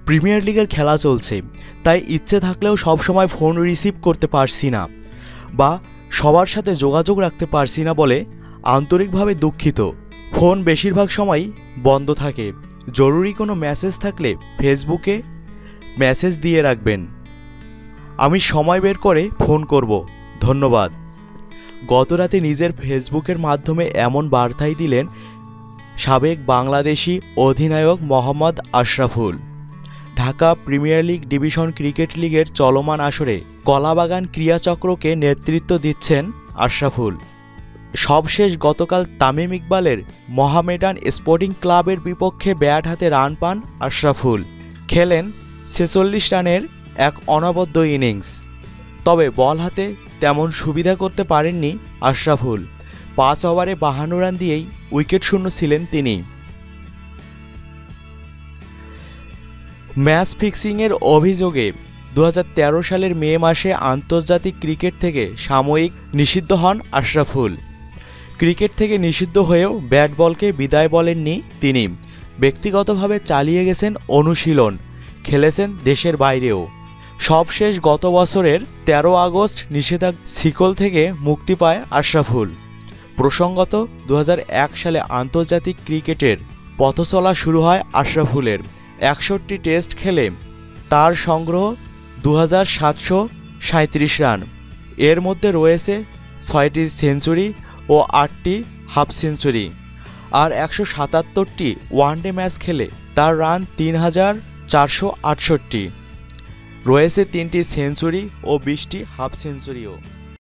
Premier লিগের খেলা চলছে, তাই ইচ্ছে থাকলেও সবসময় ফোন রিসিভ করতে পারছি না বা সবার সাথে যোগাযোগ রাখতে পারছি না বলে আন্তরিকভাবে দুঃখিত। ফোন বেশিরভাগ সময়ই বন্ধ থাকে। জরুরি কোনো মেসেজ থাকলে ফেসবুকে মেসেজ দিয়ে রাখবেন, আমি সময় বের করে ফোন করব। ধন্যবাদ। গতরাতে নিজের ফেসবুকের মাধ্যমে এমন বার্তাই দিলেন সাবেক বাংলাদেশি অধিনায়ক Mohammad Ashraful. Dhaka premier league division cricket লিগের চলমান আসরে কলাবাগান ক্রীড়াচক্রকে নেতৃত্ব দিচ্ছেন আশরাফুল। সবশেষ গতকাল তামিম ইকবালের মোহামেডান স্পোর্টিং ক্লাবের বিপক্ষে ব্যাট হাতে রান পান আশরাফুল। খেলেন ৪৬ রানের এক অনবদ্য ইনিংস। তবে বল হাতে তেমন সুবিধা করতে পারেননি আশরাফুল। ৫ ওভারে ৫২ রান দিয়েই উইকেট শূন্য ছিলেন তিনি। ম্যাচ ফিক্সিংয়ের অভিযোগে ২০১৩ সালের মে মাসে আন্তর্জাতিক ক্রিকেট থেকে সাময়িক নিষিদ্ধ হন আশরাফুল। ক্রিকেট থেকে নিষিদ্ধ হয়েও ব্যাট বলকে বিদায় বলেননি তিনি। ব্যক্তিগতভাবে চালিয়ে গেছেন অনুশীলন, খেলেছেন দেশের বাইরেও। সবশেষ গত বছরের ১৩ আগস্ট নিষেধাজ্ঞার শিকল থেকে মুক্তি পায় আশরাফুল। প্রসঙ্গত ২০০১ সালে আন্তর্জাতিক ক্রিকেটের পথচলা শুরু হয় আশরাফুলের। ৬১ টেস্ট খেলে তার সংগ্রহ ২৭৩৭ রান। এর মধ্যে রয়েছে ৬টি সেঞ্চুরি ও ৮টি হাফ সেঞ্চুরি। আর ১৭৭টি ওয়ানডে ম্যাচ খেলে তার রান ৩,৪৬৮। রয়েছে ৩টি সেঞ্চুরি ও ২০টি হাফ সেঞ্চুরিও।